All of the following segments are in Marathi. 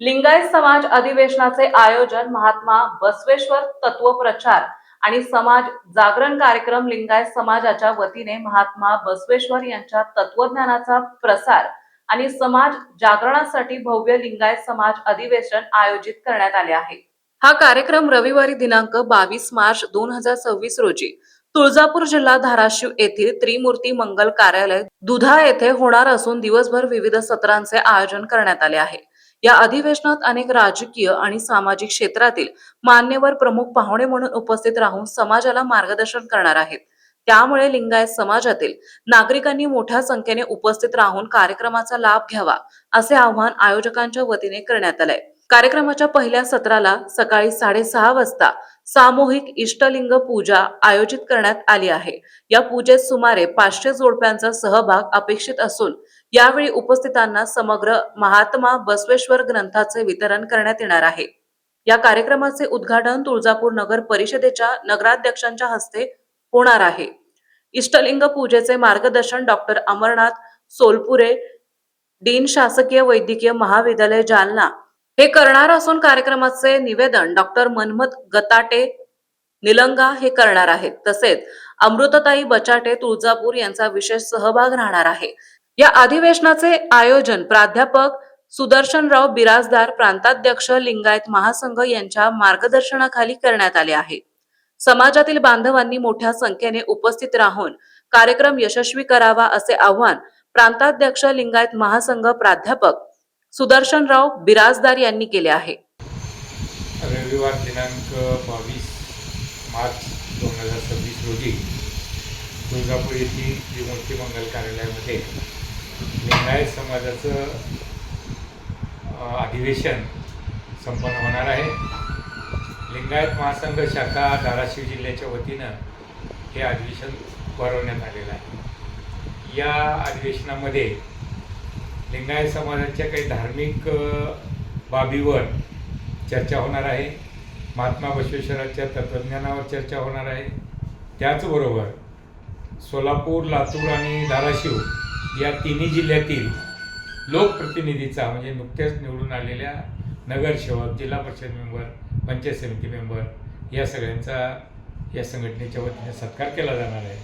लिंगायत समाज अधिवेशनाचे आयोजन महात्मा बसवेश्वर तत्वप्रचार आणि समाज जागरण कार्यक्रम लिंगायत समाजाच्या वतीने महात्मा बसवेश्वर यांच्या तत्वज्ञानाचा प्रसार आणि समाज जागरणासाठी भव्य लिंगायत समाज अधिवेशन आयोजित करण्यात आले आहे। हा कार्यक्रम रविवारी दिनांक 22 मार्च 2026 रोजी तुळजापूर जिल्हा धाराशिव येथील त्रिमूर्ती मंगल कार्यालय दुधा येथे होणार असून दिवसभर विविध सत्रांचे आयोजन करण्यात आले आहे। या अधिवेशनात अनेक राजकीय आणि सामाजिक क्षेत्रातील मान्यवर प्रमुख पाहुणे म्हणून उपस्थित राहून समाजाला मार्गदर्शन करणार आहेत। त्यामुळे लिंगायत समाजातील नागरिकांनी मोठ्या संख्येने उपस्थित राहून कार्यक्रमाचा लाभ घ्यावा असे आवाहन आयोजकांच्या वतीने करण्यात आले। कार्यक्रमाच्या पहिल्या सत्राला सकाळी 6:30 वाजता सामूहिक इष्टलिंग पूजा आयोजित करण्यात आली आहे। या पूजेत सुमारे 500 जोडप्यांचा सहभाग अपेक्षित असून यावेळी उपस्थितांना समग्र महात्मा बसवेश्वर ग्रंथाचे वितरण करण्यात येणार आहे। या कार्यक्रमाचे उद्घाटन तुळजापूर नगर परिषदेच्या नगराध्यक्षांच्या हस्ते होणार आहे। इष्टलिंग पूजेचे मार्गदर्शन डॉक्टर अमरनाथ सोलपुरे, डीन शासकीय वैद्यकीय महाविद्यालय जालना हे करणार असून कार्यक्रमाचे निवेदन डॉक्टर मनमथ गताटे निलंगा हे करणार आहेत। तसेच अमृतताई बचाटे तुळजापूर यांचा विशेष सहभाग राहणार आहे। या अधिवेशनाचे आयोजन प्राध्यापक सुदर्शनराव बिराजदार, प्रांताध्यक्ष लिंगायत महासंघ यांच्या मार्गदर्शनाखाली करण्यात आले आहे। समाजातील बांधवांनी मोठ्या संख्येने उपस्थित राहून कार्यक्रम यशस्वी करावा असे आवाहन प्रांताध्यक्ष लिंगायत महासंघ प्राध्यापक सुदर्शनराव बिराजदार यांनी केले आहे। रविवार दिनांक 22 मार्च 2026 रोजी तुळजापूर येथील त्रिमूर्ती मंगल कार्यालयामध्ये लिंगायत समाजाचं अधिवेशन संपन्न होणार आहे। लिंगायत महासंघ शाखा धाराशिव जिल्ह्याच्या वतीनं हे अधिवेशन भरवण्यात आलेलं आहे। या अधिवेशनामध्ये लिंगायत समाजाच्या काही धार्मिक बाबीवर चर्चा होणार आहे। महात्मा बसवेश्वरांच्या तत्वज्ञानावर चर्चा होणार आहे। त्याचबरोबर सोलापूर, लातूर आणि धाराशिव या तिन्ही जिल्ह्यातील लोकप्रतिनिधीचा म्हणजे नुकत्याच निवडून आलेल्या नगरसेवक, जिल्हा परिषद मेंबर, पंचायत समिती मेंबर या सगळ्यांचा या संघटनेच्या वतीने सत्कार केला जाणार आहे।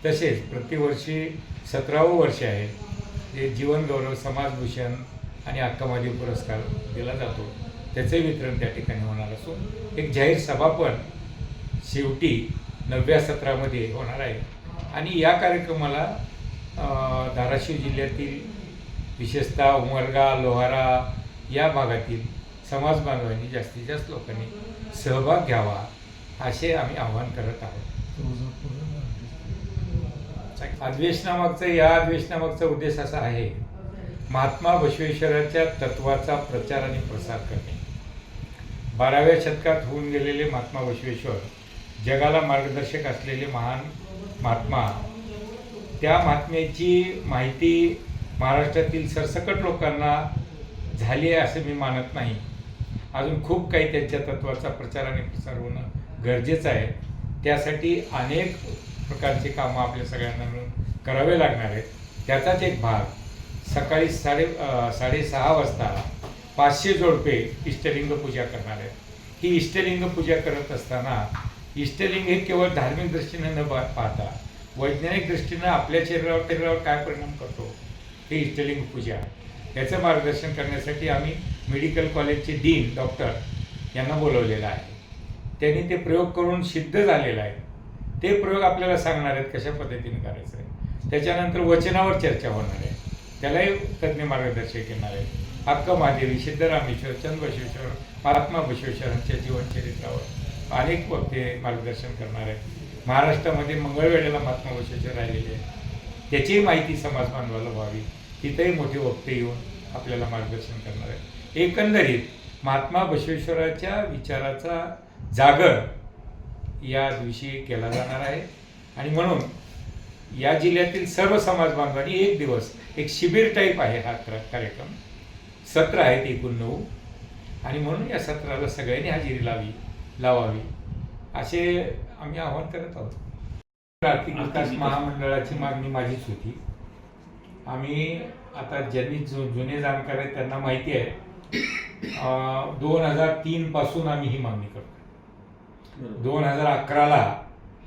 तसेच प्रतिवर्षी 17वं वर्ष आहे जे जीवन गौरव, समाजभूषण आणि हक्कमादी पुरस्कार दिला जातो, त्याचे वितरण त्या ठिकाणी होणार असून एक जाहीर सभा पण शेवटी 9व्या सत्रामध्ये होणार आहे। आणि या कार्यक्रमाला धाराशिव जिल्ह्यातील विशेषतः उमरगा, लोहारा या भागातील समाज बांधवांनी जास्तीत जास्त लोकांनी सहभाग घ्यावा असे आम्ही आवाहन करत आहोत। या अधिवेशनामागचा उद्देश असा आहे, महात्मा बसवेश्वरांच्या तत्वाचा प्रचार आणि प्रसार करणे। 12व्या शतकात होऊन गेलेले महात्मा बसवेश्वर जगाला मार्गदर्शक असलेले महान महात्मा, त्या महात्म्याची माहिती महाराष्ट्रातील सरसकट लोकांना झाली आहे असं मी मानत नाही। अजून खूप काही त्यांच्या तत्वाचा प्रचार आणि प्रसार होणं गरजेचं आहे। त्यासाठी अनेक प्रकारचे कामं आपल्या सगळ्यांना मिळून करावे लागणार आहेत। त्याचाच एक भाग सकाळी 6:30 वाजता 500 जोडपे इष्टलिंग पूजा करणार आहेत। ही इष्टलिंग पूजा करत असताना इष्टलिंग हे केवळ धार्मिक दृष्टीने न पाहता वैज्ञानिक दृष्टीनं आपल्या शरीरावर काय परिणाम करतो हे इष्टलिंग पूजा, याचं मार्गदर्शन करण्यासाठी आम्ही मेडिकल कॉलेजचे डीन डॉक्टर यांना बोलवलेलं आहे। त्यांनी ते प्रयोग करून सिद्ध झालेला आहे। ते प्रयोग आपल्याला सांगणार आहेत कशा पद्धतीने करायचं आहे। त्याच्यानंतर वचनावर चर्चा होणार आहे, त्यालाही तज्ज्ञ मार्गदर्शक येणार आहे। हक्कमादेवी, सिद्धरामेश्वर, चंद्रबसवेश्वर, महात्मा बसवेश्वरांच्या जीवनचरित्रावर अनेक वक्ते मार्गदर्शन करणार आहेत। महाराष्ट्रामध्ये मंगळवेढ्याला महात्मा बसवेश्वर राहिलेले आहेत, त्याचीही माहिती समाज बांधवाला व्हावी, तिथेही मोठे वक्ते येऊन आपल्याला मार्गदर्शन करणार आहेत। एकंदरीत महात्मा बसवेश्वराच्या विचाराचा जागर या दिवशी केला जाणार आहे। आणि म्हणून या जिल्ह्यातील सर्व समाज बांधवांनी एक दिवस एक शिबिर टाईप आहे हा कार्यक्रम, सत्र आहेत एकूण 9, आणि म्हणून या सत्राला सगळ्यांनी हजेरी लावावी असे आम्ही आवाहन करत आहोत। आर्थिक विकास महामंडळाची मागणी माझीच होती। आम्ही आता ज्यांनी जुने जाणकार आहेत त्यांना माहिती आहे 2003 पासून आम्ही ही मागणी करतो. 2011ला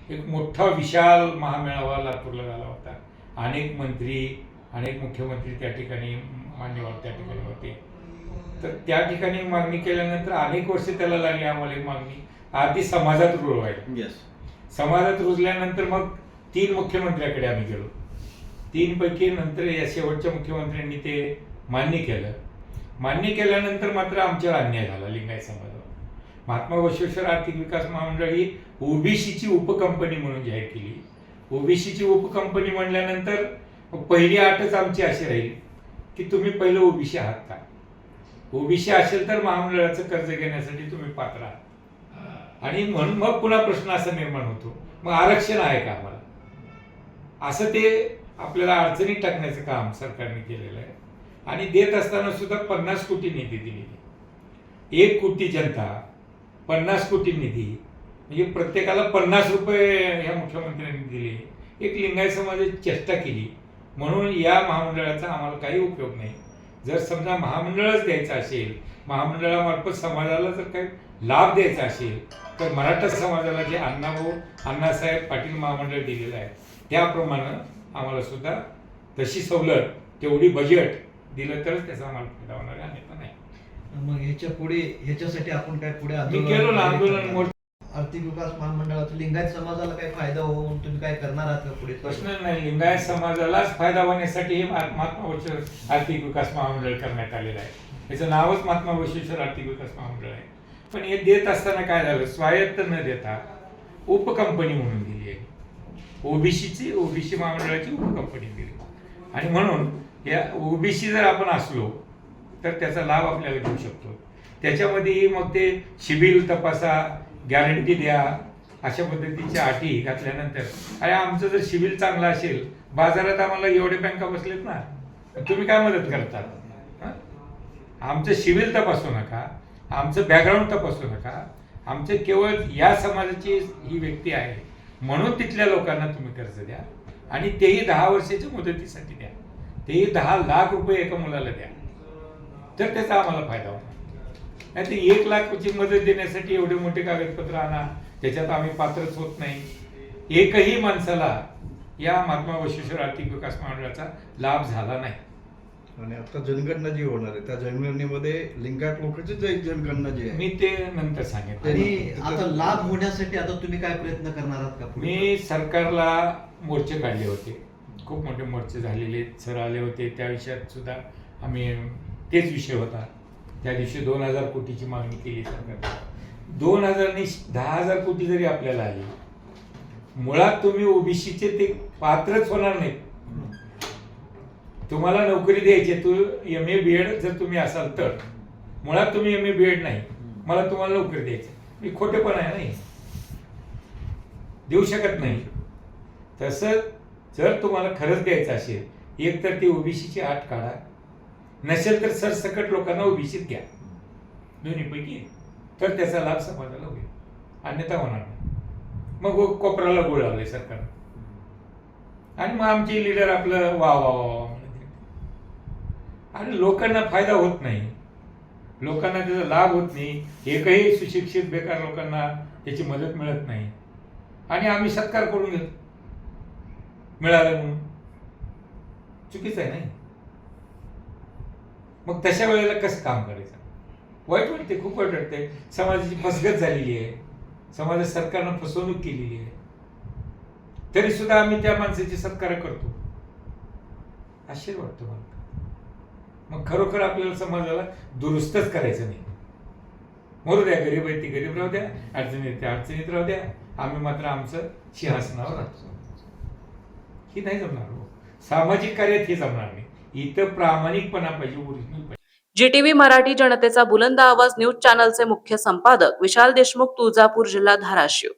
एक मोठा विशाल महामेळावा लातूरला झाला होता. अनेक मंत्री, अनेक मुख्यमंत्री त्या ठिकाणी, मान्यवर त्या ठिकाणी होते. तर त्या ठिकाणी मागणी केल्यानंतर अनेक वर्ष त्याला लागली आम्हाला ही मागणी आधी समाजात रुळवायला. समाजात रुजल्यानंतर मग 3 मुख्यमंत्र्याकडे आम्ही गेलो. 3 पैकी नंतर या शेवटच्या मुख्यमंत्र्यांनी ते मान्य केलं. मान्य केल्यानंतर मात्र आमच्यावर अन्याय झाला लिंगायत समाजावर. महात्मा बसवेश्वर आर्थिक विकास महामंडळ ही ओबीसीची उपकंपनी म्हणून जाहीर केली. ओबीसीची उपकंपनी म्हणल्यानंतर पहिली अटच आमची अशी राहील की तुम्ही पहिलं ओबीसी आहात का? ओबीसी असेल तर महामंडळाचं कर्ज घेण्यासाठी तुम्ही पात्र आहात. आणि म्हणून मग पुन्हा प्रश्न असा निर्माण होतो, मग आरक्षण आहे का आम्हाला? असं ते आपल्याला अडचणीत टाकण्याचं काम सरकारने केलेलं आहे. आणि देत असताना सुद्धा 50 कोटी निधी दिली. 1 कोटी जनता, 50 कोटी निधी, म्हणजे प्रत्येकाला 50 रुपये ह्या मुख्यमंत्र्यांनी दिले. एक लिंगायत समाजाची चेष्टा केली. म्हणून या महामंडळाचा आम्हाला काही उपयोग नाही. जर समजा महामंडळच द्यायचं असेल, महामंडळामार्फत समाजाला जर काही लाभ द्यायचा असेल, तर मराठा समाजाला जे अण्णासाहेब पाटील महामंडळ दिलेलं आहे त्याप्रमाणे आम्हाला सुद्धा तशी सवलत, तेवढी बजेट दिलं तरच त्याचा आम्हाला फायदा होणार आहे, अन्यथा नाही. मग ह्याच्या पुढे ह्याच्यासाठी आपण काय पुढे मी केलो ना आंदोलन. आर्थिक विकास महामंडळाचा लिंगायत समाजाला काय फायदा हो म्हणून तुम्ही काय करणार आहात का पुढे? प्रश्न नाही. लिंगायत समाजालाच फायदा होण्यासाठी हे महात्मा बसवेश्वर आर्थिक विकास महामंडळ करण्यात आलेलं आहे. याचं नावच महात्मा बसवेश्वर आर्थिक विकास महामंडळ आहे. पण हे देत असताना काय झालं, स्वायत्त न देता उपकंपनी म्हणून दिली आहे. ओबीसी महामंडळाची उपकंपनी दिली. आणि म्हणून या ओबीसी जर आपण असलो तर त्याचा लाभ आपल्याला घेऊ शकतो. त्याच्यामध्ये मग ते सिबिल तपासा, गॅरंटी द्या, अशा पद्धतीच्या अटी घातल्यानंतर, अरे आमचं जर सिबिल चांगला असेल, बाजारात आम्हाला एवढे बँका बसलेत ना, तुम्ही काय मदत करतात? आमचं सिबिल तपासू नका, आमचं बॅकग्राऊंड तपासू नका, आमचे केवळ या समाजाची ही व्यक्ती आहे म्हणून तिथल्या लोकांना तुम्ही कर्ज द्या. आणि तेही 10 वर्षाच्या मुदतीसाठी द्या. तेही 10 लाख रुपये एका मुलाला द्या, तर त्याचा आम्हाला फायदा होणार. नाही तर 1 लाखची मदत देण्यासाठी एवढे मोठे कागदपत्र आणा, त्याच्यात आम्ही पात्रच होत नाही. एकही माणसाला या महात्मा बसवेश्वर आर्थिक विकास महामंडळाचा लाभ झाला नाही. आणि आता जनगणना जी होणार आहे त्या जनगणनेमध्ये लिंगायत लोकांची जनगणना जी आहे मी ते नंतर सांगेन. तरी आता लाभ होण्यासाठी आता तुम्ही काय प्रयत्न करणार आहात का पुढे? मी सरकारला मोर्चे काढले होते, खूप मोठे मोर्चे झालेले, सर आले होते. त्या विषयात सुद्धा आम्ही, तेच विषय होता त्या दिवशी. 2000 कोटीची मागणी केली सरकारने. 2000 नाही 10,000 कोटी जरी आपल्याला आली, मुळात तुम्ही ओबीसीचे ते पात्रच होणार नाहीत. तुम्हाला नोकरी द्यायची, तू MA BEd जर तुम्ही असाल तर, मुळात तुम्ही MA BEd नाही, मला तुम्हाला नोकरी द्यायची, मी खोटेपण आहे नाही, देऊ शकत नाही. तसं जर तुम्हाला खरंच द्यायचं असेल, एक तर ती ओबीसीची अट काढा, नसेल तर सरसकट लोकांना ओबीसीत घ्या, दोन्हीपैकी, तर त्याचा लाभ समाजाला होईल, अन्यथा होणार नाही. मग कोपराला गोळ लावले सरकारने. आणि मग आमचे लीडर आपलं वा वा वा म्हणत, आणि लोकांना फायदा होत नाही, लोकांना त्याचा लाभ होत नाही. एकही सुशिक्षित बेकार लोकांना त्याची मदत मिळत नाही. आणि आम्ही सत्कार करून घेतो मिळालं म्हणून. चुकीचं आहे नाही. मग तशा वेळेला कसं काम करायचं? वाईट वाटते, खूप वाईट वाटते. समाजाची फसगत झालेली आहे, समाजात सरकारनं फसवणूक केलेली आहे, तरी सुद्धा आम्ही त्या माणसाची सत्कार करतो. आश्चर्य वाटतं मला. मग खरोखर आपल्याला समाजाला दुरुस्तच करायचं नाही. मरू द्या, गरीब आहे ती गरीब राहू द्या, अडचणीत त्या अडचणीत राहू द्या, आम्ही मात्र आमचं सिंहासनावर राहतो. ही नाही जमणार हो. सामाजिक कार्यात हे जमणार नाही. इथं प्रामाणिकपणा पाहिजे, ओरिजिनल पाहिजे. GTV मराठी जनतेचा बुलंद आवाज न्यूज चॅनलचे मुख्य संपादक विशाल देशमुख, तुळजापूर जिल्हा, धाराशिव.